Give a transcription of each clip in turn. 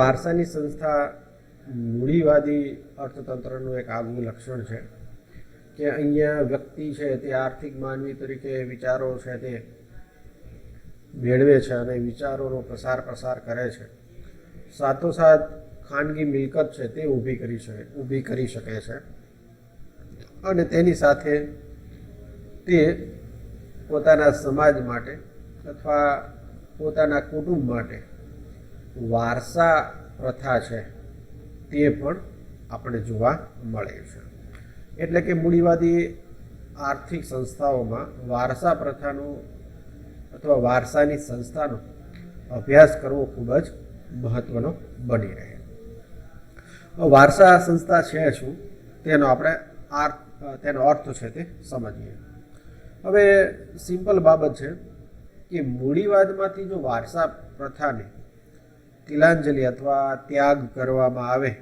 વારસાની સંસ્થા મૂડીવાદી અર્થતંત્રનું એક આગવું લક્ષણ છે કે અહીંયા વ્યક્તિ છે તે આર્થિક માનવી તરીકે વિચારો છે તે મેળવે છે અને વિચારોનો પ્રસાર કરે છે. સાથોસાથ ખાનગી મિલકત છે તે ઊભી કરી શકે છે અને તેની સાથે તે પોતાના સમાજ માટે અથવા પોતાના કુટુંબ માટે વારસા પ્રથા છે તે પણ આપણે જોવા મળે છે. એટલે કે મૂડીવાદી આર્થિક સંસ્થાઓમાં વારસા પ્રથાનો અથવા વારસાની સંસ્થાનો અભ્યાસ કરવો ખૂબ જ મહત્વનો બની રહે. વારસા સંસ્થા છે શું તેનો અર્થ છે તે સમજીએ. હવે સિમ્પલ બાબત છે કે મૂડીવાદમાંથી જો વારસા પ્રથાને તિલાંજલિ અથવા ત્યાગ કરવામાં આવે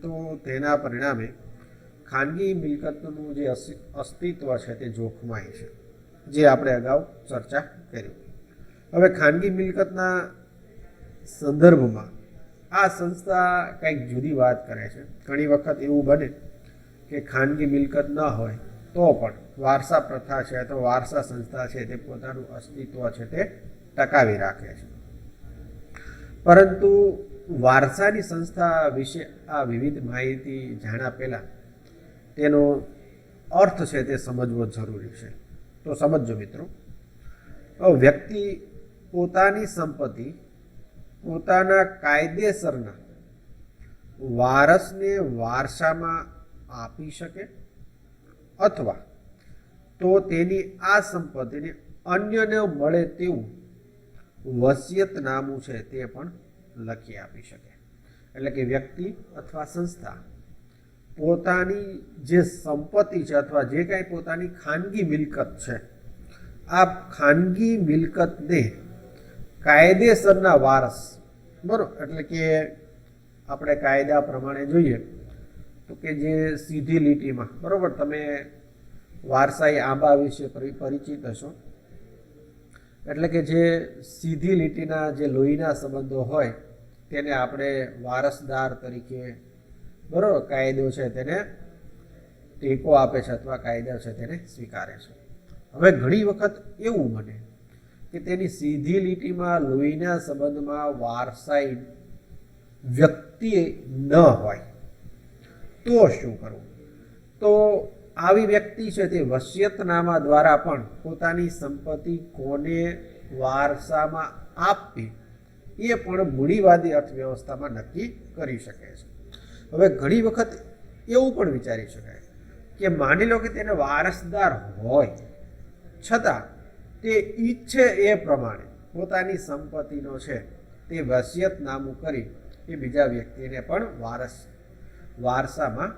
તો તેના પરિણામે ખાનગી મિલકતનું જે અસ્તિત્વ છે તે જોખમાય છે, જે આપણે અગાઉ ચર્ચા કરી. હવે ખાનગી મિલકતના સંદર્ભમાં આ સંસ્થા કંઈક જુદી વાત કરે છે. ઘણી વખત એવું બને કે ખાનગી મિલકત ન હોય તો પણ વારસા પ્રથા છે તો વારસા સંસ્થા છે તે પોતાનું અસ્તિત્વ છે તે ટકાવી રાખે છે. પરંતુ વારસાની સંસ્થા વિશે આ વિવિધ માહિતી જાણ્યા પહેલાં તેનો અર્થ છે તે સમજવો જરૂરી છે. તો સમજો મિત્રો, વ્યક્તિ પોતાની સંપત્તિ પોતાના કાયદેસરના વારસને વારસામાં આપી શકે અથવા તો તેની આ સંપત્તિને અન્યને મળે તેવું વસિયતનામું છે તે પણ લખી આપી શકે. એટલે કે વ્યક્તિ અથવા સંસ્થા પોતાની જે સંપત્તિ છે અથવા જે કાંઈ પોતાની ખાનગી મિલકત છે, આ ખાનગી મિલકતને કાયદેસરના વારસ, બરાબર, એટલે કે આપણે કાયદા પ્રમાણે જોઈએ તો કે જે સીધી લીટીમાં, બરાબર, તમે વારસાઈ આંબા વિશે પરિચિત હશો. એટલે કે જે સીધી લીટીના જે લોહીના સંબંધો હોય તેને આપણે વારસદાર તરીકે, બરાબર, કાયદો છે તેને ટેકો આપે છે અથવા કાયદા છે તેને સ્વીકારે છે. હવે ઘણી વખત એવું બને કે તેની સીધી લીટીમાં લોહીના સંબંધમાં વારસાઈ વ્યક્તિ ન હોય તો શું કરવું? તો આવી વ્યક્તિ છે તે વસિયતનામા દ્વારા પણ પોતાની સંપત્તિ કોને વારસામાં આપવી એ પણ મૂડીવાદી અર્થવ્યવસ્થામાં નક્કી કરી શકે છે. હવે ઘણી વખત એવું પણ વિચારી શકાય કે માની લો કે તેને વારસદાર હોય છતાં તે ઈચ્છે એ પ્રમાણે પોતાની સંપત્તિનો છે તે વસિયતનામું કરી એ બીજા વ્યક્તિને પણ વારસામાં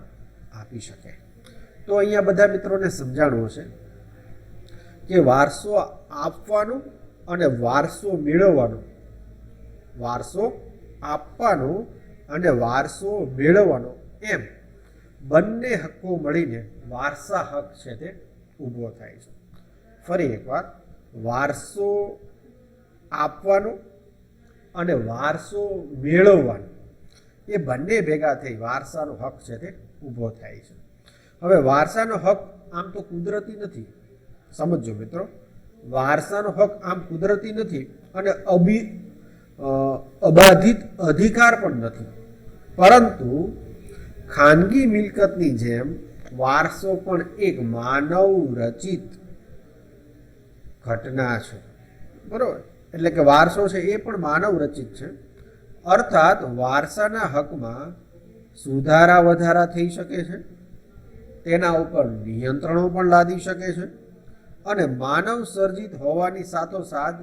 આપી શકે. તો અહીંયા બધા મિત્રોને સમજાણું હશે કે વારસો આપવાનું અને વારસો મેળવવાનો, વારસો આપવાનો અને વારસો મેળવવાનો એમ બંને હક્કો મળીને વારસા હક છે તે ઊભો થાય છે. ફરી એકવાર, વારસો આપવાનો અને વારસો મેળવવાનો એ બંને ભેગા થઈ વારસાનો હક છે તે ઊભો થાય છે. હવે વારસાનો હક આમ તો કુદરતી નથી. સમજો મિત્રો, વારસાનો હક આમ કુદરતી નથી અને અબાધિત અધિકાર પણ નથી. પરંતુ ખાનગી મિલકતની જેમ વારસો પણ એક માનવ રચિત ઘટના છે, બરોબર. એટલે કે વારસો છે એ પણ માનવ રચિત છે. અર્થાત વારસાના હકમાં સુધારા વધારા થઈ શકે છે, તેના ઉપર નિયંત્રણો પણ લાદી શકે છે અને માનવ સર્જિત હોવાની સાથોસાથ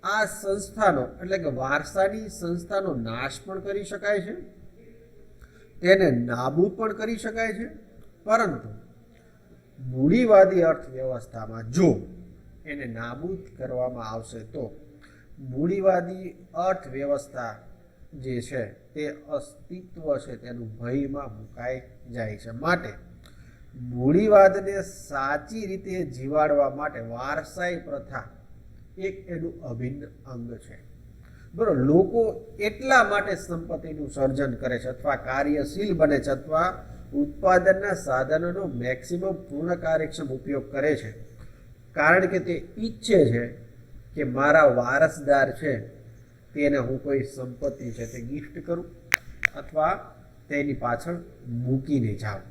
આ સંસ્થાનો, એટલે કે વારસાની સંસ્થાનો નાશ પણ કરી શકાય છે, તેને નાબૂદ પણ કરી શકાય છે. પરંતુ મૂડીવાદી અર્થવ્યવસ્થામાં જો એને નાબૂદ કરવામાં આવશે તો મૂડીવાદી અર્થવ્યવસ્થા જે છે તે અસ્તિત્વ છે તેનું ભયમાં મુકાઈ જાય છે. માટે મૂડીવાદને સાચી રીતે જીવાડવા માટે વારસાઈ પ્રથા એક એનું અભિન્ન અંગ છે. બરોબર, લોકો એટલા માટે સંપત્તિનું સર્જન કરે છે અથવા કાર્યશીલ બને છે અથવા ઉત્પાદનના સાધનોનો મેક્સિમમ પૂર્ણ કાર્યક્ષમ ઉપયોગ કરે છે કારણ કે તે ઈચ્છે છે કે મારા વારસદાર છે તેને હું કોઈ સંપત્તિ છે તે ગિફ્ટ કરું અથવા તેની પાછળ મૂકીને જાઉં.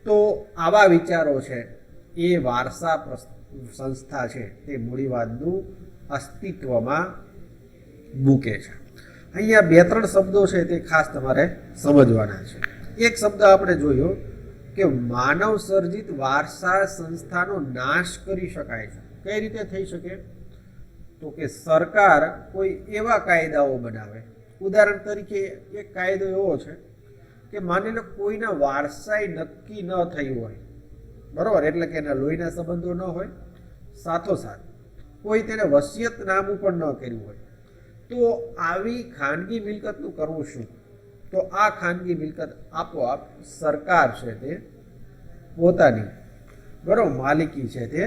તો આવા વિચારો છે એ વારસા સંસ્થા છે તે મૂડીવાદનું અસ્તિત્વમાં મૂકે છે. અહીંયા 2-3 શબ્દો છે તે ખાસ તમારે સમજવાના છે. એક શબ્દ આપણે જોયો કે માનવ સર્જિત વારસા સંસ્થાનો નાશ કરી શકાય છે. કઈ રીતે થઈ શકે? તો કે સરકાર કોઈ એવા કાયદાઓ બનાવે. ઉદાહરણ તરીકે એક કાયદો એવો છે કે માની લો કોઈના વારસાઈ નક્કી ન થયું હોય, બરોબર, એટલે કે એના લોહીના સંબંધો ન હોય, સાથોસાથ કોઈ તેને વસિયતનામું પણ ન કર્યું હોય, તો આવી ખાનગી મિલકતનું કરવું શું? તો આ ખાનગી મિલકત આપોઆપ સરકાર છે તે પોતાની, બરોબર, માલિકી છે તે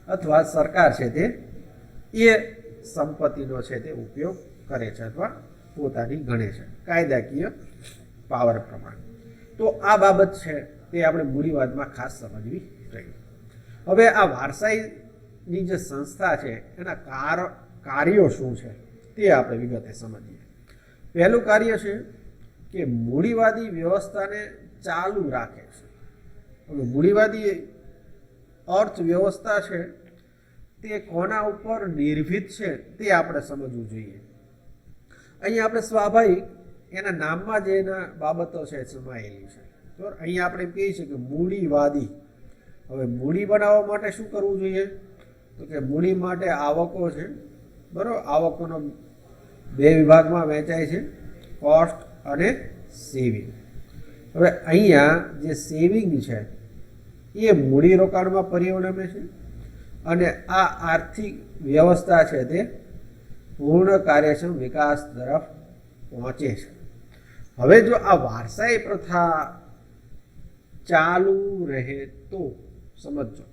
અથવા સરકાર છે તે એ સંપત્તિનો છે તે ઉપયોગ કરે છે અથવા પોતાની ગણે છે કાયદાકીય પાવર પ્રમાણે. તો આ બાબત છે તે આપણે મૂડીવાદમાં ખાસ સમજવી રહી. હવે આ વારસાઈની જે સંસ્થા છે એના કાર્યો શું છે તે આપણે વિગતે સમજીએ. પહેલું કાર્ય છે કે મૂડીવાદી વ્યવસ્થાને ચાલુ રાખે છે. હવે મૂડીવાદી અર્થવ્યવસ્થા છે તે કોના ઉપર નિર્ભિત છે તે આપણે સમજવું જોઈએ. અહીંયા આપણે સ્વાભાવિક એના નામમાં જ એના બાબતો છે સમાયેલી છે. તો અહીંયા આપણે એમ કહીએ છીએ કે મૂડીવાદી. હવે મૂડી બનાવવા માટે શું કરવું જોઈએ? તો કે મૂડી માટે આવકો છે, બરાબર, આવકોનો 2 વિભાગમાં વહેંચાય છે, કોસ્ટ અને સેવિંગ. હવે અહીંયા જે સેવિંગ છે એ મૂડી રોકાણમાં પરિણમે છે અને આ આર્થિક વ્યવસ્થા છે તે પૂર્ણ કાર્યક્ષમ વિકાસ તરફ પહોંચે છે. હવે જો આ વારસાઈ પ્રથા ચાલુ રહે તો સમજો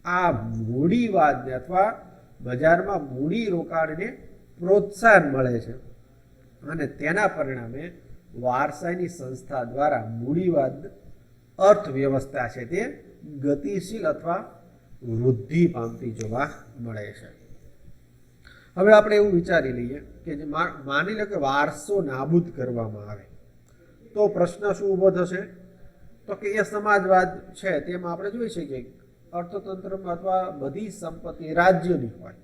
આ મૂડીવાદને અથવા બજારમાં મૂડી રોકાણને પ્રોત્સાહન મળે છે અને તેના પરિણામે વારસાઈની સંસ્થા દ્વારા મૂડીવાદ અર્થવ્યવસ્થા છે તે ગતિશીલ અથવા વૃદ્ધિ પામતી જોવા મળે છે. હવે આપણે એવું વિચારી લઈએ કે જે માની લો કે વારસો નાબૂદ કરવામાં આવે તો પ્રશ્ન શું ઊભો થશે? તો કે એ સમાજવાદ છે તેમાં આપણે જોઈ શકીએ અર્થતંત્રમાં અથવા બધી સંપત્તિ રાજ્યની હોય,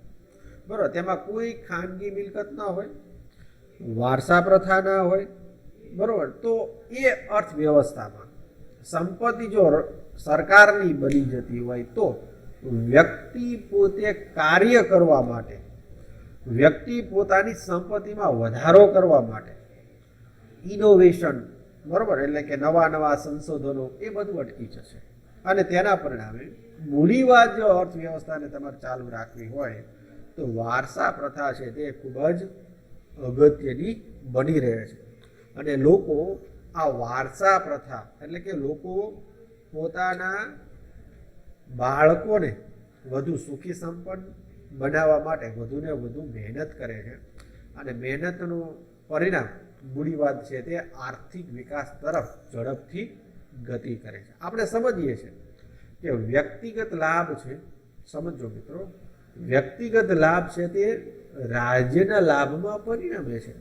બરાબર, તેમાં કોઈ ખાનગી મિલકત ના હોય, વારસા પ્રથા ના હોય, બરાબર. તો એ અર્થવ્યવસ્થામાં સંપત્તિ જો સરકારની બની જતી હોય તો વ્યક્તિ પોતે કાર્ય કરવા માટે, વ્યક્તિ પોતાની સંપત્તિમાં વધારો કરવા માટે ઇનોવેશન, બરાબર, એટલે કે નવા સંશોધનો એ બધું અટકી જશે અને તેના પરિણામે મૂડીવાદ જો અર્થવ્યવસ્થાને તમારે ચાલુ રાખવી હોય તો વારસા પ્રથા છે તે ખૂબ જ અગત્યની બની રહે છે અને લોકો આ વારસા પ્રથા એટલે કે લોકો પોતાના બાળકોને વધુ સુખી સંપન્ન બનાવવા માટે વધુને વધુ મહેનત કરે છે અને મહેનતનું પરિણામ મૂડીવાદ છે તે આર્થિક વિકાસ તરફ ઝડપથી ગતિ કરે છે. આપણે સમજીએ છીએ કે વ્યક્તિગત લાભ છે, સમજો મિત્રો, વ્યક્તિગત લાભ છે તે રાજ્યના લાભમાં પરિણમે છે.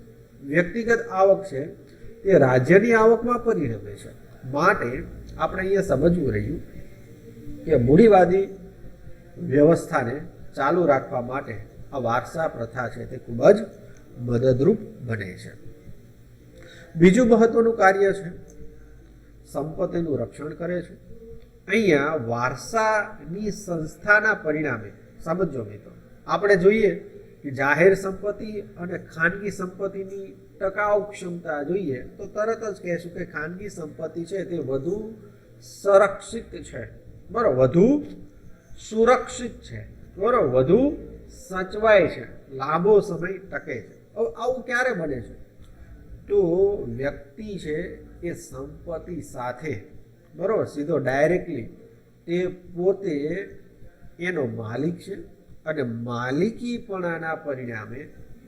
વ્યક્તિગત આવક છે તે રાજ્યની આવકમાં પરિણમે છે. માટે આપણે અહીંયા સમજવું રહ્યું કે મૂડીવાદી વ્યવસ્થાને ચાલુ રાખવા માટે આ વારસા પ્રથા છે તે ખૂબ જ મદદરૂપ બને છે. બીજું મહત્વનું કાર્ય છે સંપત્તિનું રક્ષણ કરે છે. અહીંયા વારસાની સંસ્થાના પરિણામે સમજો મિત્રો, આપણે જોઈએ કે જાહેર સંપત્તિ અને ખાનગી સંપત્તિની ટકાઉ ક્ષમતા જોઈએ તો તરત જ કહેશું કે ખાનગી સંપત્તિ છે તે વધુ સંરક્ષિત છે, બરાબર, વધુ સુરક્ષિત છે, બરાબર, વધુ સચવાય છે, લાંબો સમય ટકે છે. હવે આવું ક્યારે બને છે? તો વ્યક્તિ છે એ સંપત્તિ સાથે, બરાબર, સીધો ડાયરેક્ટલી તે પોતે એનો માલિક છે અને માલિકીપણાના પરિણામે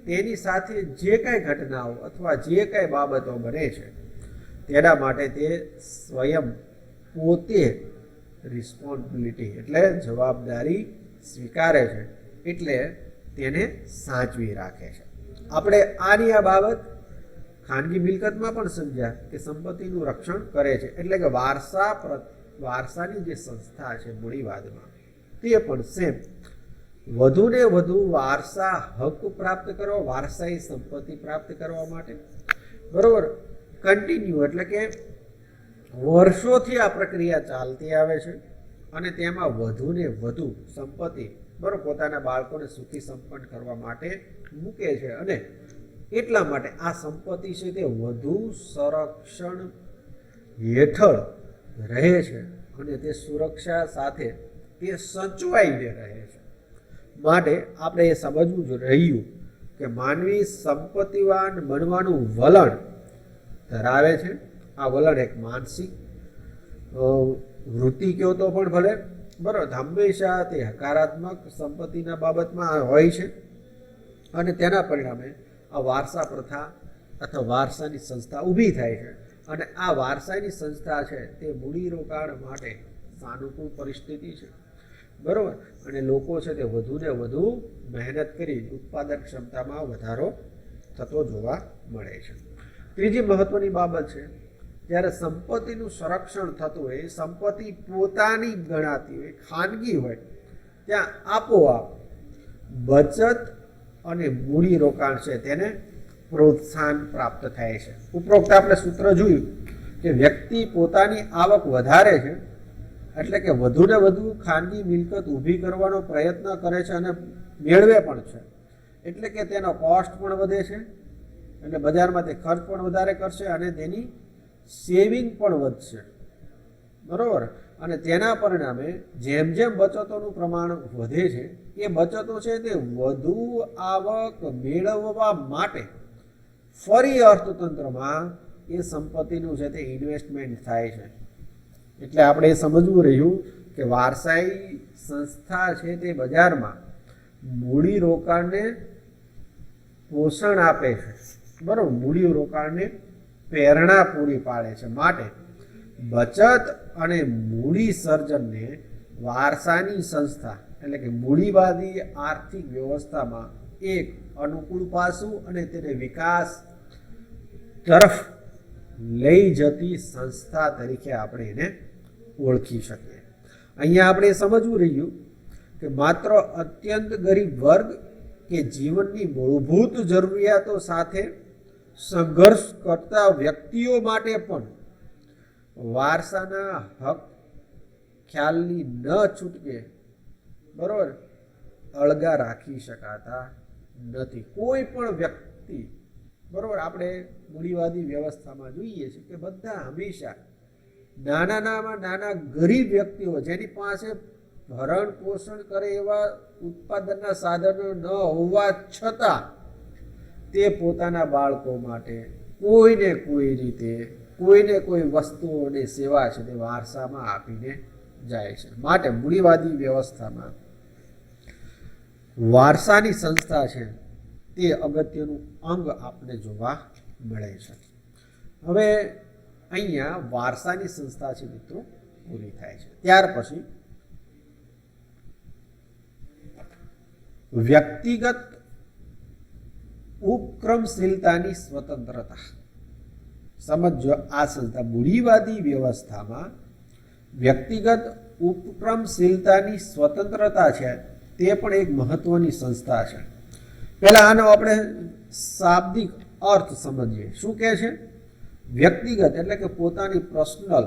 તેની સાથે જે કાંઈ ઘટનાઓ અથવા જે કાંઈ બાબતો બને છે તેના માટે તે સ્વયં પોતે રિસ્પોન્સિબિલિટી એટલે જવાબદારી સ્વીકારે છે, એટલે તેને સાચવી રાખે છે. આપણે આની આ બાબત ખાનગી મિલકતમાં પણ સમજ્યા કે સંપત્તિનું રક્ષણ કરે છે, એટલે કે વારસાની જે સંસ્થા છે મૂડીવાદમાં તે પણ સેમ વધુને વધુ વારસા હક પ્રાપ્ત કરવા, વારસાઈ સંપત્તિ પ્રાપ્ત કરવા માટે બરોબર કન્ટિન્યુ એટલે કે વર્ષોથી આ પ્રક્રિયા ચાલતી આવે છે અને તેમાં વધુને વધુ સંપત્તિ બરોબર પોતાના બાળકોને સુખી સંપન્ન કરવા માટે મૂકે છે અને એટલા માટે આ સંપત્તિ છે તે વધુ સંરક્ષણ હેઠળ રહે છે અને તે સુરક્ષા સાથે તે સચવાઈને રહે છે. માટે આપણે એ સમજવું જ રહ્યું કે માનવી સંપત્તિવાન બનવાનું વલણ ધરાવે છે. આ વલણ એક માનસિક વૃત્તિ કહો તો પણ ભલે બરાબર હંમેશા તે હકારાત્મક સંપત્તિના બાબતમાં હોય છે અને તેના પરિણામે આ વારસા પ્રથા અથવા વારસાની સંસ્થા ઊભી થાય છે અને આ વારસાની સંસ્થા છે તે મૂડીરોકાણ માટે સાનુકૂળ પરિસ્થિતિ છે બરાબર અને લોકો છે તે વધુને વધુ મહેનત કરી ઉત્પાદન ક્ષમતામાં વધારો થતો જોવા મળે છે. ત્રીજી મહત્વની બાબત છે જ્યારે સંપત્તિનું સંરક્ષણ થતું હોય, સંપત્તિ પોતાની ગણાતી હોય, ખાનગી હોય, ત્યાં આપોઆપ બચત અને મૂડી રોકાણ છે તેને પ્રોત્સાહન પ્રાપ્ત થાય છે. ઉપરોક્ત આપણે સૂત્ર જોયું કે વ્યક્તિ પોતાની આવક વધારે છે એટલે કે વધુને વધુ ખાનગી મિલકત ઊભી કરવાનો પ્રયત્ન કરે છે અને મેળવે પણ છે, એટલે કે તેનો કોસ્ટ પણ વધે છે એટલે બજારમાં તે ખર્ચ પણ વધારે કરશે અને તેની સેવિંગ પણ વધશે બરાબર અને તેના પરિણામે જેમ જેમ બચતોનું પ્રમાણ વધે છે એ બચતો છે તે વધુ આવક મેળવવા માટે ફરી અર્થતંત્રમાં એ સંપત્તિનું છે તે ઇન્વેસ્ટમેન્ટ થાય છે. એટલે આપણે એ સમજવું રહ્યું કે વારસાઈ સંસ્થા છે તે બજારમાં મૂડી રોકાણને પોષણ આપે છે બરાબર, મૂડી રોકાણને પ્રેરણા પૂરી પાડે છે. માટે બચત અને મૂડી સર્જનને વારસાની સંસ્થા એટલે કે મૂડીવાદી આર્થિક વ્યવસ્થામાં એક અનુકૂળ પાસું અને તેને વિકાસ તરફ લઈ જતી સંસ્થા તરીકે આપણે એને ઓળખી શકીએ. અહીંયા આપણે સમજવું રહ્યું કે માત્ર અત્યંત ગરીબ વર્ગ કે જીવનની મૂળભૂત જરૂરિયાતો સાથે સંઘર્ષ કરતા વ્યક્તિઓ માટે પણ વારસાના હક ખ્યાલની ન છૂટકે બરોબર અળગા રાખી શકાતા નથી. કોઈ પણ વ્યક્તિ બરોબર આપણે મૂડીવાદી વ્યવસ્થામાં જોઈએ છીએ કે બધા હંમેશા નાના ગરીબ વ્યક્તિઓ જેની પાસે ભરણ પોષણ કરે એવા ઉત્પાદનના સાધનો ન હોવા છતાં તે પોતાના બાળકો માટે કોઈને કોઈ રીતે કોઈને કોઈ વસ્તુઓની સેવા છે તે વારસામાં આપીને જાય છે. માટે મૂડીવાદી વ્યવસ્થામાં વારસાની સંસ્થા છે તે અગત્યનું અંગ આપને જોવા મળે છે. હવે અહીંયા વારસાની સંસ્થા છે મિત્રો પૂરી થાય છે. ત્યાર પછી વ્યક્તિગત ઉપક્રમશીલતાની સ્વતંત્રતા. સમજો આ સંસ્થા મૂડીવાદી વ્યવસ્થામાં વ્યક્તિગત ઉપક્રમશીલતાની સ્વતંત્રતા છે તે પણ એક મહત્વની સંસ્થા છે. પહેલા આનો આપણે શાબ્દિક અર્થ સમજીએ. શું કહે છે? વ્યક્તિગત એટલે કે પોતાની પર્સનલ,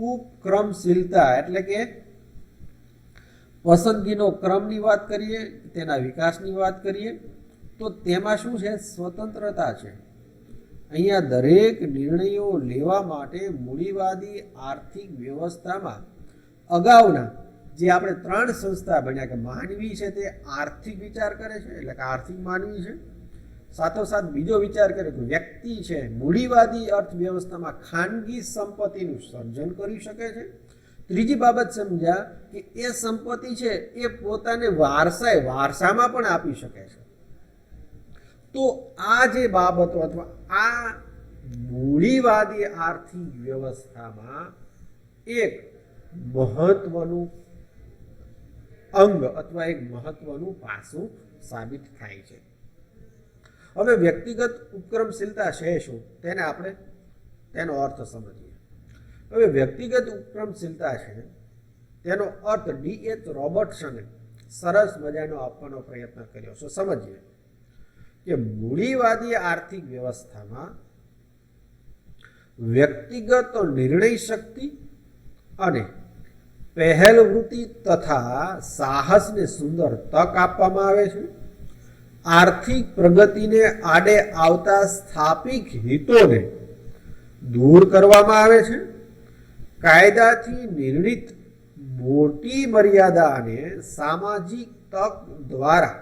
ઉપક્રમશીલતા એટલે કે પસંદગીનો ક્રમની વાત કરીએ, તેના વિકાસની વાત કરીએ તો તેમાં શું છે? સ્વતંત્રતા છે. અહીંયા દરેક નિર્ણયો લેવા માટે મૂડીવાદી આર્થિક વ્યવસ્થામાં અગાઉના જે આપણે ત્રણ સંસ્થા ભણ્યા કે માનવી છે તે આર્થિક વિચાર કરે છે એટલે કે આર્થિક માનવી છે, સાથોસાથ બીજો વિચાર કરે કે વ્યક્તિ છે મૂડીવાદી અર્થવ્યવસ્થામાં ખાનગી સંપત્તિનું સર્જન કરી શકે છે, ત્રીજી બાબત સમજ્યા કે એ સંપત્તિ છે એ પોતાને વારસામાં પણ આપી શકે છે. તો આ જે બાબતો અથવા આ મૂડીવાદી આર્થિક વ્યવસ્થામાં એક મહત્વનું અંગ અથવા એક મહત્વનું પાસું સાબિત થાય છે. હવે વ્યક્તિગત ઉપક્રમશીલતા છે શું, તેને આપણે તેનો અર્થ સમજીએ. હવે વ્યક્તિગત ઉપક્રમશીલતા છે તેનો અર્થ D.H. રોબર્ટસને સરસ મજાનો આપવાનો પ્રયત્ન કર્યો છે. સમજીએ કે મૂડીવાદી આર્થિક વ્યવસ્થામાં વ્યક્તિગત નિર્ણય શક્તિ અને પહેલ વૃત્તિ તથા સાહસને સુંદર તક આપવામાં આવે છે. આર્થિક પ્રગતિને આડે આવતા સ્થાપિત હિતોને દૂર કરવામાં આવે છે. કાયદાથી નિર્ણિત મોટી મર્યાદા અને સામાજિક તક દ્વારા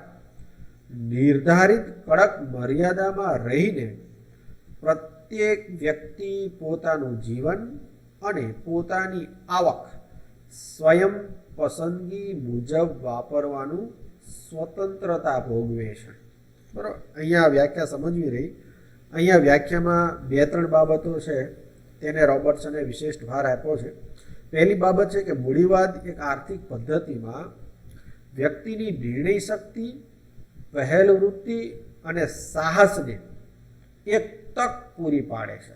નિર્ધારિત કડક મર્યાદામાં રહીને પ્રત્યેક વ્યક્તિ પોતાનું જીવન અને પોતાની આવક સ્વયં પસંદગી મુજબ વાપરવાનું સ્વતંત્રતા ભોગવે છે. બરાબર, અહીંયા વ્યાખ્યા સમજવી રહી. અહીંયા વ્યાખ્યામાં 2-3 બાબતો છે તેને રોબર્ટસને વિશેષ ભાર આપ્યો છે. પહેલી બાબત છે કે મૂડીવાદ એક આર્થિક પદ્ધતિમાં વ્યક્તિની નિર્ણય શક્તિ, પહેલ વૃત્તિ અને સાહસને એક તક પૂરી પાડે છે.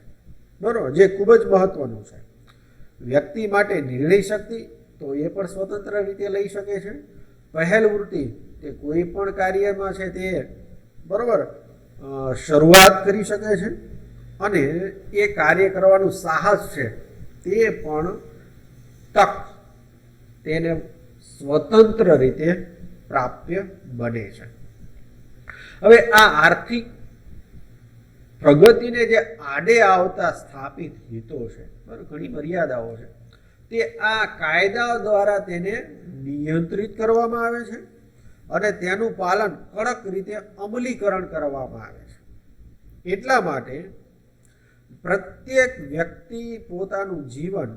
બરાબર, જે ખૂબ જ મહત્વનું છે. વ્યક્તિ માટે નિર્ણય શક્તિ તો એ પણ સ્વતંત્ર રીતે લઈ શકે છે. પહેલ વૃત્તિ તે કોઈ પણ કાર્યમાં છે તે બરાબર શરૂઆત કરી શકે છે અને એ કાર્ય કરવાનું સાહસ છે તે પણ તક તેને સ્વતંત્ર રીતે પ્રાપ્ય બને છે. હવે આ આર્થિક પ્રગતિને જે આડે આવતા સ્થાપિત હિતો છે, બરાબર, ઘણી મર્યાદાઓ છે, તે આ કાયદા દ્વારા તેને નિયંત્રિત કરવામાં આવે છે અને તેનું પાલન કડક રીતે અમલીકરણ કરવામાં આવે છે. એટલા માટે પ્રત્યેક વ્યક્તિ પોતાનું જીવન,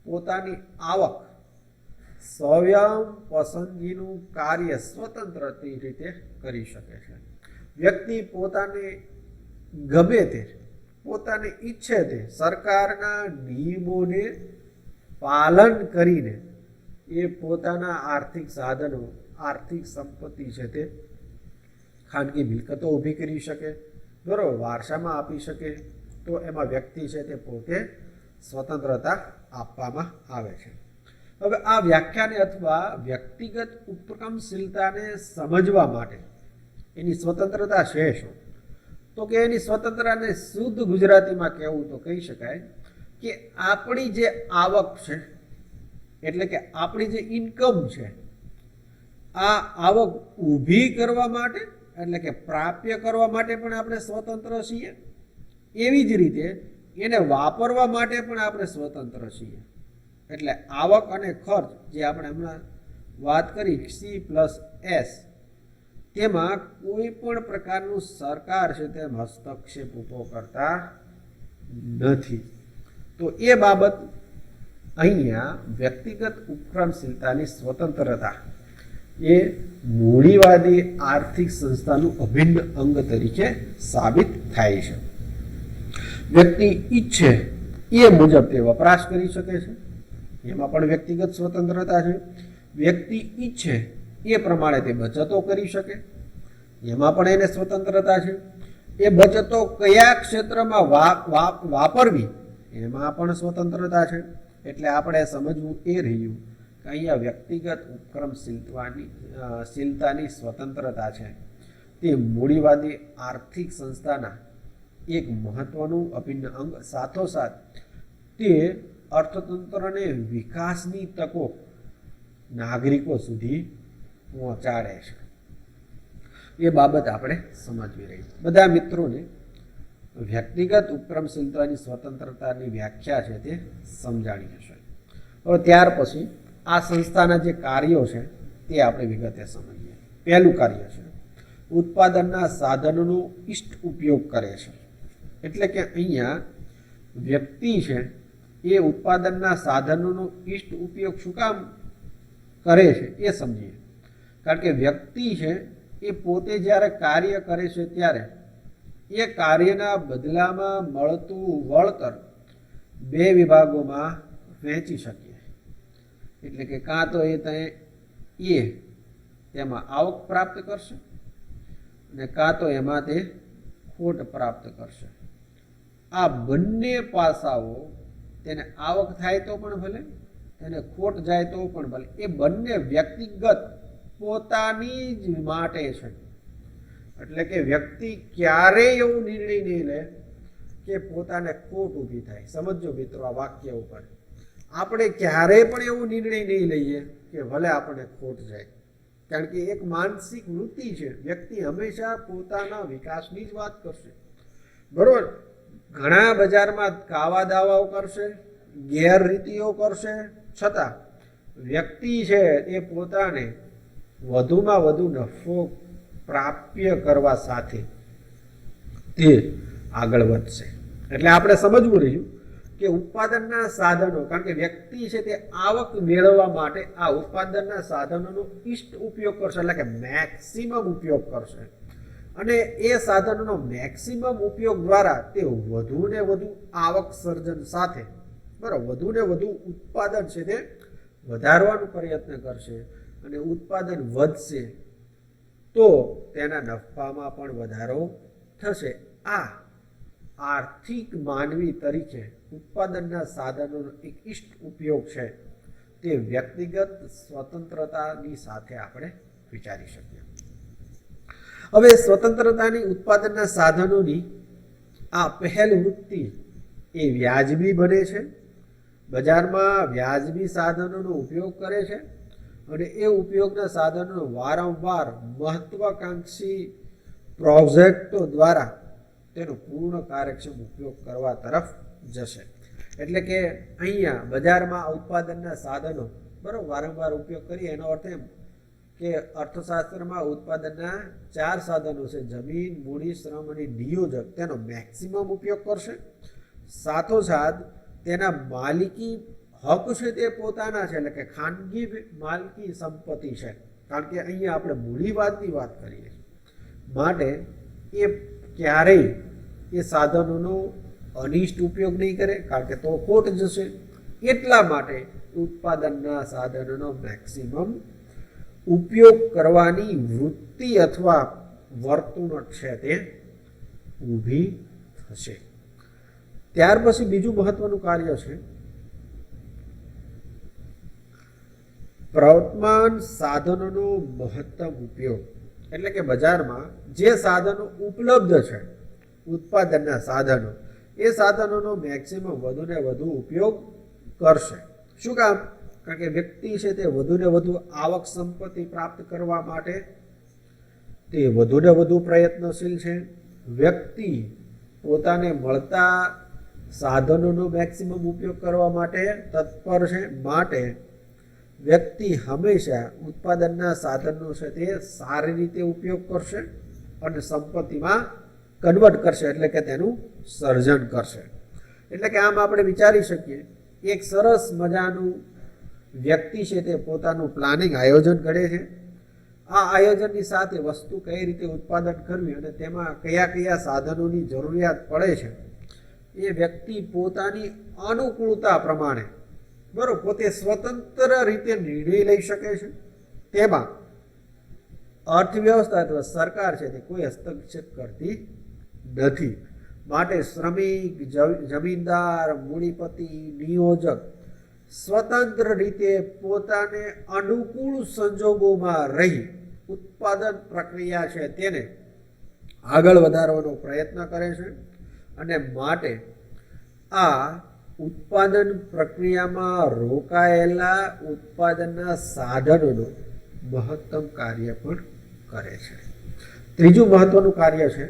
પોતાની આવક, સ્વયં પસંદગીનું કાર્ય સ્વતંત્ર રીતે કરી શકે છે. વ્યક્તિ પોતાને ગમે તે, પોતાને ઈચ્છે તે સરકારના નિયમોને પાલન કરીને એ પોતાના આર્થિક સાધનો, આર્થિક સંપત્તિ છે તે ખાનગી મિલકતો ઊભી કરી શકે, બરાબર, વારસામાં આપી શકે. તો એમાં વ્યક્તિ છે તે પોતે સ્વતંત્રતા આપવામાં આવે છે. હવે આ વ્યાખ્યાને અથવા વ્યક્તિગત ઉપક્રમશીલતાને સમજવા માટે એની સ્વતંત્રતા છે શું, તો કે એની સ્વતંત્રતાને શુદ્ધ ગુજરાતીમાં કહેવું તો કહી શકાય કે આપણી જે આવક છે, એટલે કે આપણી જે ઇન્કમ છે, આ આવક ઊભી કરવા માટે એટલે કે પ્રાપ્ય કરવા માટે પણ આપણે સ્વતંત્ર છીએ. એવી જ રીતે એને વાપરવા માટે પણ આપણે સ્વતંત્ર છીએ. એટલે આવક અને ખર્ચ જે આપણે હમણાં વાત કરી C+S, તેમાં કોઈ પણ પ્રકારનું સરકાર છે તે હસ્તક્ષેપ ઊભો કરતા નથી. તો એ બાબત અહીંયા વ્યક્તિગત ઉપક્રમશીલતાની સ્વતંત્રતા એ મૂડીવાદી આર્થિક સંસ્થાનું અભિન્ન અંગ તરીકે સાબિત થાય છે. વ્યક્તિ ઈચ્છે એ મુજબ તે વપરાશ કરી શકે છે, એમાં પણ વ્યક્તિગત સ્વતંત્રતા છે. વ્યક્તિ ઈચ્છે એ પ્રમાણે તે બચતો કરી શકે, એમાં પણ એને સ્વતંત્રતા છે. એ બચતો કયા ક્ષેત્રમાં વાપરવી એમાં પણ સ્વતંત્રતા છે. એટલે આપણે સમજવું એ રહ્યું કે અહીંયા વ્યક્તિગત ઉપક્રમશીલતાની સ્વતંત્રતા છે તે મૂડીવાદી આર્થિક સંસ્થાના એક મહત્વનું અભિન્ન અંગ, સાથોસાથ તે અર્થતંત્રને વિકાસની તકો નાગરિકો સુધી પહોંચાડે છે. એ બાબત આપણે સમજવી રહી. બધા મિત્રોને વ્યક્તિગત ઉપક્રમશીલતાની સ્વતંત્રતાની વ્યાખ્યા છે તે સમજાણી હશે. હવે ત્યાર પછી આ સંસ્થાના જે કાર્યો છે તે આપણે વિગતે સમજીએ. પહેલું કાર્ય છે ઉત્પાદનના સાધનોનો ઇષ્ટ ઉપયોગ કરે છે. એટલે કે અહીંયા વ્યક્તિ છે એ ઉત્પાદનના સાધનોનો ઇષ્ટ ઉપયોગ શું કામ કરે છે એ સમજીએ. કારણ કે વ્યક્તિ છે એ પોતે જ્યારે કાર્ય કરે છે ત્યારે એ કાર્યના બદલામાં મળતું વળતર બે વિભાગોમાં વહેંચી શકીએ. એટલે કે કાં તો તેમાં આવક પ્રાપ્ત કરશે અને કાં તો એમાં તે ખોટ પ્રાપ્ત કરશે. આ બંને પાસાઓ, તેને આવક થાય તો પણ ભલે, તેને ખોટ જાય તો પણ ભલે, એ બંને વ્યક્તિગત પોતાની જ માટે છે. એટલે કે વ્યક્તિ ક્યારેય એવો નિર્ણય નહીં લે કે પોતાને ખોટ ઊભી થાય. સમજો મિત્રો આ વાક્ય ઉપર, આપણે ક્યારેય પણ એવો નિર્ણય નહીં લઈએ કે ભલે આપણને ખોટ જાય. કારણ કે એક માનસિક વૃત્તિ છે, વ્યક્તિ હંમેશા પોતાના વિકાસની જ વાત કરશે. બરોબર, ઘણા બજારમાં કાવા દાવાઓ કરશે, ગેરરીતિઓ કરશે, છતાં વ્યક્તિ છે એ પોતાને વધુમાં વધુ નફો પ્રાપ્ય કરવા સાથે તે આગળ વધશે. એટલે આપણે સમજવું રહ્યું કે ઉત્પાદનના સાધનો, કારણ કે વ્યક્તિ છે તે આવક મેળવવા માટે આ ઉત્પાદનના સાધનોનો ઇષ્ટ ઉપયોગ કરશે, એટલે કે મેક્સિમમ ઉપયોગ કરશે. અને એ સાધનોનો મેક્સિમમ ઉપયોગ દ્વારા તે વધુ ને વધુ આવક સર્જન સાથે બરાબર વધુ ને વધુ ઉત્પાદન છે તે વધારવાનો પ્રયત્ન કરશે. અને ઉત્પાદન વધશે તો તેના નફામાં પણ વધારો થશે. આ આર્થિક માનવી તરીકે ઉત્પાદનના સાધનોનો એક ઇષ્ટ ઉપયોગ છે તે વ્યક્તિગત સ્વતંત્રતાની સાથે આપણે વિચારી શકીએ. હવે સ્વતંત્રતાની ઉત્પાદનના સાધનોની આ પહેલ વૃત્તિ એ વ્યાજબી બને છે, બજારમાં વ્યાજબી સાધનોનો ઉપયોગ કરે છે અને એ ઉપયોગના સાધનોનો વારંવાર મહત્વાકાંક્ષી પ્રોજેક્ટો દ્વારા તેનો પૂર્ણ કાર્યક્ષમ ઉપયોગ કરવા તરફ જશે. એટલે કે અહીંયા બજારમાં ઉત્પાદનના સાધનો બરાબર વારંવાર ઉપયોગ કરીએ, એનો અર્થ એમ કે અર્થશાસ્ત્રમાં ઉત્પાદનના 4 સાધનો છે: જમીન, મૂડી, શ્રમ અને નિયોજક. તેનો મેક્સિમમ ઉપયોગ કરશે. સાથોસાથ તેના માલિકી હક છે તે પોતાના છે, એટલે કે ખાનગી માલકી સંપત્તિ છે. કારણ કે અહીંયા આપણે મૂડીવાદની વાત કરીએ માટે એ ક્યારેય એ સાધનોનો અનિષ્ટ ઉપયોગ નહીં કરે, કારણ કે તો ખોટ જશે. એટલા માટે ઉત્પાદનના સાધનોનો મેક્સિમમ ઉપયોગ કરવાની વૃત્તિ અથવા વર્તણૂક છે તે ઊભી થશે. ત્યાર પછી બીજું મહત્વનું કાર્ય છે પ્રવર્તમાન સાધનોનો મહત્તમ ઉપયોગ. એટલે કે બજારમાં જે સાધનો ઉપલબ્ધ છે, ઉત્પાદનના સાધનો, એ સાધનોનો મેક્સિમમ વધુ ને વધુ ઉપયોગ કરશે. શું કામ? કારણ કે વ્યક્તિ છે તે વધુ ને વધુ આવક સંપત્તિ પ્રાપ્ત કરવા માટે તે વધુ ને વધુ પ્રયત્નશીલ છે. વ્યક્તિ પોતાને મળતા સાધનોનો મેક્સિમમ ઉપયોગ કરવા માટે તત્પર છે. માટે વ્યક્તિ હંમેશા ઉત્પાદનના સાધનો છે તે સારી રીતે ઉપયોગ કરશે અને સંપત્તિમાં કન્વર્ટ કરશે, એટલે કે તેનું સર્જન કરશે. એટલે કે આમ આપણે વિચારી શકીએ, એક સરસ મજાનું વ્યક્તિ છે તે પોતાનું પ્લાનિંગ આયોજન કરે છે. આ આયોજનની સાથે વસ્તુ કઈ રીતે ઉત્પાદન કરવી અને તેમાં કયા કયા સાધનોની જરૂરિયાત પડે છે એ વ્યક્તિ પોતાની અનુકૂળતા પ્રમાણે બરોબર પોતે સ્વતંત્ર રીતે નિર્ણય લઈ શકે છે. તેમાં અર્થવ્યવસ્થા અથવા સરકાર છે તે કોઈ હસ્તક્ષેપ કરતી નથી. માટે શ્રમિક, જમીનદાર, મૂડીપતિ, નિયોજક સ્વતંત્ર રીતે પોતાને અનુકૂળ સંજોગોમાં રહી ઉત્પાદન પ્રક્રિયા છે તેને આગળ વધારવાનો પ્રયત્ન કરે છે. અને માટે આ ઉત્પાદન પ્રક્રિયામાં રોકાયેલા ઉત્પાદનના સાધનોનો મહત્તમ કાર્ય પણ કરે છે. ત્રીજું મહત્વનું કાર્ય છે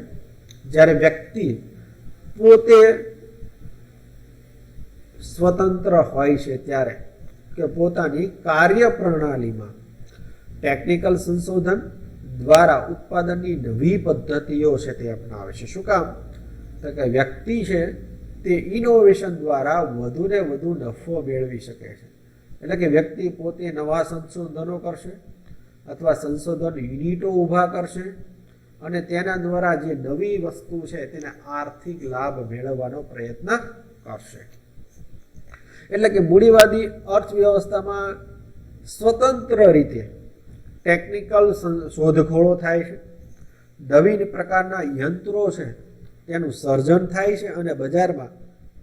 જ્યારે વ્યક્તિ પોતે સ્વતંત્ર હોય છે ત્યારે કે પોતાની કાર્ય પ્રણાલીમાં ટેકનિકલ સંશોધન દ્વારા ઉત્પાદનની નવી પદ્ધતિઓ છે તે અપનાવે છે. શું કામ? તો કે વ્યક્તિ છે તે ઇનોવેશન દ્વારા વધુ ને વધુ નફો મેળવી શકે છે. એટલે કે વ્યક્તિ પોતે નવા સંશોધનો કરશે, અથવા સંશોધન યુનિટો ઊભા કરશે અને તેના દ્વારા જે નવી વસ્તુ છે તેને આર્થિક લાભ મેળવવાનો પ્રયત્ન કરશે. એટલે કે મૂડીવાદી અર્થવ્યવસ્થામાં સ્વતંત્ર રીતે ટેકનિકલ શોધખોળો થાય છે, નવીન પ્રકારના યંત્રો છે તેનું સર્જન થાય છે અને બજારમાં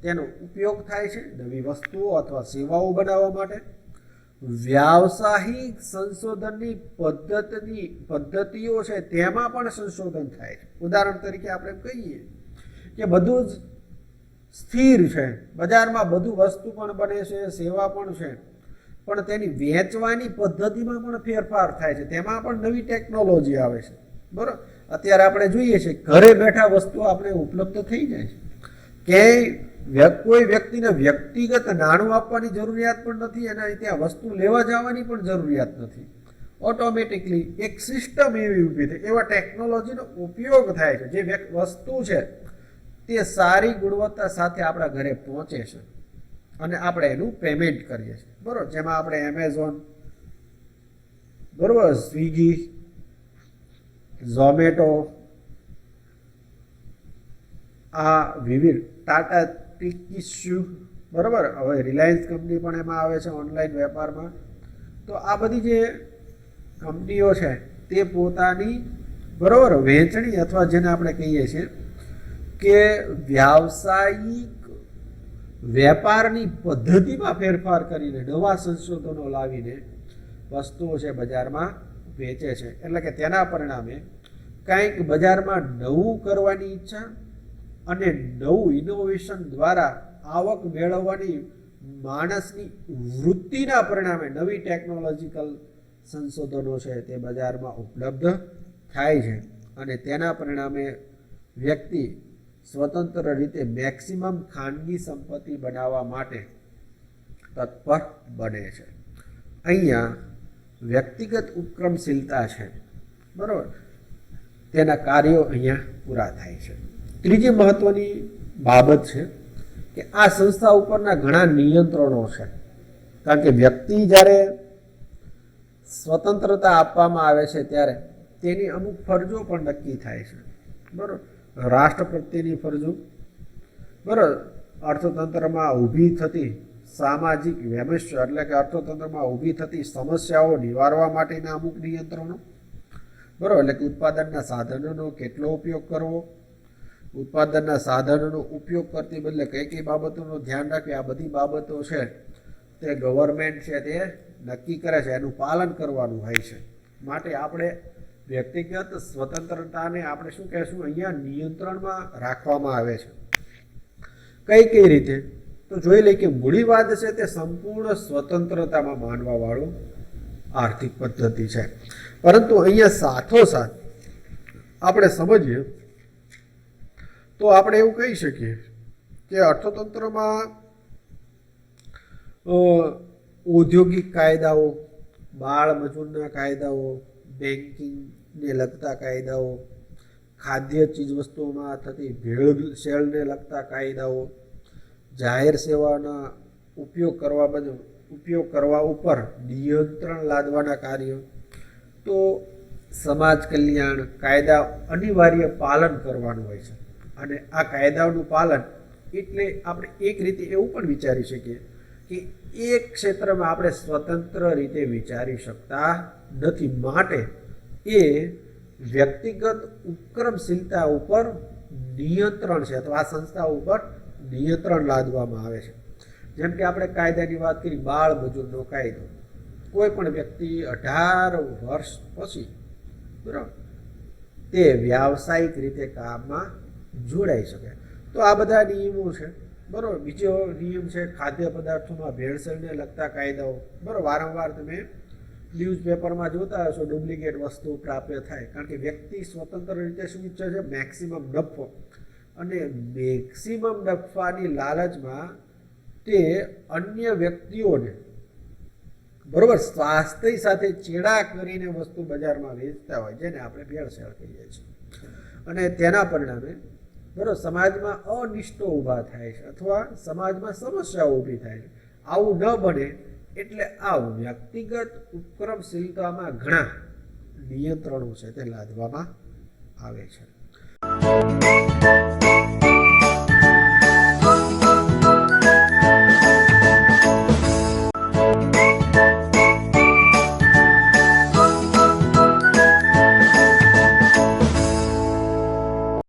તેનો ઉપયોગ થાય છે નવી વસ્તુઓ અથવા સેવાઓ બનાવવા માટે. વ્યાવસાયિક સંશોધનની પદ્ધતિઓ છે તેમાં પણ સંશોધન થાય છે. ઉદાહરણ તરીકે આપણે કહીએ કે બધું જ સ્થિર છે, બજારમાં બધું વસ્તુ પણ બને છે, સેવા પણ છે, પણ તેની વેચવાની પદ્ધતિમાં પણ ફેરફાર થાય છે, તેમાં પણ નવી ટેકનોલોજી આવે છે. બરાબર, અત્યારે આપણે જોઈએ છીએ ઘરે બેઠા વસ્તુઓ આપણે ઉપલબ્ધ થઈ જાય છે. ક્યાંય કોઈ વ્યક્તિને વ્યક્તિગત નાણું આપવાની જરૂરિયાત પણ નથી અને ત્યાં વસ્તુ લેવા જવાની પણ જરૂરિયાત નથી. ઓટોમેટિકલી એક સિસ્ટમ એવી ઊભી થઈ, એવા ટેકનોલોજીનો ઉપયોગ થાય છે. જે વસ્તુ છે તે સારી ગુણવત્તા સાથે આપણા ઘરે પહોંચે છે અને આપણે એનું પેમેન્ટ કરીએ છીએ. બરાબર, જેમાં આપણે એમેઝોન, બરાબર, સ્વિગી, ઝોમેટો, આ વિવિધ ટાટા ટિકિસ્યુ, બરાબર, હવે રિલાયન્સ કંપની પણ એમાં આવે છે ઓનલાઈન વેપારમાં. તો આ બધી જે કંપનીઓ છે તે પોતાની, બરાબર, વહેંચણી અથવા જેને આપણે કહીએ છીએ કે વ્યાવસાયિક વેપારની પદ્ધતિમાં ફેરફાર કરીને નવા સંશોધનો લાવીને વસ્તુઓ છે બજારમાં વેચે છે. એટલે કે તેના પરિણામે કંઈક બજારમાં નવું કરવાની ઈચ્છા અને નવું ઇનોવેશન દ્વારા આવક મેળવવાની માણસની વૃત્તિના પરિણામે નવી ટેકનોલોજીકલ સંશોધનો છે તે બજારમાં ઉપલબ્ધ થાય છે અને તેના પરિણામે વ્યક્તિ સ્વતંત્ર રીતે મેક્સિમમ ખાનગી સંપત્તિ બનાવવા માટે તત્પર બને છે. અહીંયા વ્યક્તિગત ઉપક્રમશીલતા છે, બરાબર, તેના કાર્યો અહીંયા પૂરા થાય છે. ત્રીજી મહત્વની બાબત છે કે આ સંસ્થા ઉપરના ઘણા નિયંત્રણો છે. કારણ કે વ્યક્તિ જ્યારે સ્વતંત્રતા આપવામાં આવે છે ત્યારે તેની અમુક ફરજો પણ નક્કી થાય છે. બરાબર, રાષ્ટ્ર પ્રત્યેની ફરજો, બરાબર, અર્થતંત્રમાં ઊભી થતી સામાજિક વ્યવસ્થા એટલે કે અર્થતંત્રમાં ઊભી થતી સમસ્યાઓ નિવારવા માટેના અમુક નિયંત્રણો, બરાબર, એટલે કે ઉત્પાદનના સાધનોનો કેટલો ઉપયોગ કરવો, ઉત્પાદનના સાધનોનો ઉપયોગ કરતી બદલે કઈ કઈ બાબતોનું ધ્યાન રાખવી, આ બધી બાબતો છે તે ગવર્મેન્ટ છે તે નક્કી કરે છે, એનું પાલન કરવાનું હોય છે. માટે આપણે વ્યક્તિગત સ્વતંત્રતાને આપણે શું કહેશું, અહીંયા નિયંત્રણમાં રાખવામાં આવે છે. કઈ કઈ રીતે તો જોઈ લઈએ કે મૂડીવાદ છે તે સંપૂર્ણ સ્વતંત્રતામાં માનવાવાળો આર્થિક પદ્ધતિ છે. પરંતુ અહીંયા સાથોસાથ આપણે સમજીએ તો આપણે એવું કહી શકીએ કે અર્થતંત્રમાં ઔદ્યોગિક કાયદાઓ, બાળ મજૂરના કાયદાઓ, બેન્કિંગને લગતા કાયદાઓ, ખાદ્ય ચીજવસ્તુઓમાં થતી ભેળસેળને લગતા કાયદાઓ, જાહેર સેવાના ઉપયોગ કરવા ઉપર નિયંત્રણ લાદવાના કાર્યો, તો સમાજ કલ્યાણ કાયદા અનિવાર્ય પાલન કરવાનું હોય છે. અને આ કાયદાઓનું પાલન એટલે આપણે એક રીતે એવું પણ વિચારી શકીએ કે એક ક્ષેત્રમાં આપણે સ્વતંત્ર રીતે વિચારી શકતા નથી, માટે એ વ્યક્તિગત ઉપક્રમશીલતા ઉપર નિયંત્રણ છે અથવા આ સંસ્થા ઉપર નિયંત્રણ લાદવામાં આવે છે. જેમ કે આપણે કાયદાની વાત કરી, બાળ મજૂરનો કાયદો, કોઈ પણ વ્યક્તિ 18 વર્ષ પછી, બરાબર, તે વ્યાવસાયિક રીતે કામમાં જોડાઈ શકે. તો આ બધા નિયમો છે, બરાબર. બીજો નિયમ છે ખાદ્ય પદાર્થોમાં ભેળસેળને લગતા કાયદાઓ, બરાબર. વારંવાર તમે ન્યૂઝપેપરમાં જોતા હશો ડુપ્લિકેટ વસ્તુ પ્રાપ્ય થાય, કારણ કે વ્યક્તિ સ્વતંત્ર રીતે શું ઈચ્છે છે, મેક્સિમમ નફો, અને મેક્સિમમ નફાની લાલચમાં તે અન્ય વ્યક્તિઓને, બરાબર, સ્વાસ્થ્ય સાથે ચેડા કરીને વસ્તુ બજારમાં વેચતા હોય, જેને આપણે ભેળસેળ કહીએ છીએ. અને તેના પરિણામે, બરાબર, સમાજમાં અનિષ્ટો ઊભા થાય છે અથવા સમાજમાં સમસ્યાઓ ઊભી થાય છે. આવું ન બને એટલે આ વ્યક્તિગત ઉપક્રમશીલતામાં ઘણા નિયંત્રણો છે તે લાદવામાં આવે છે.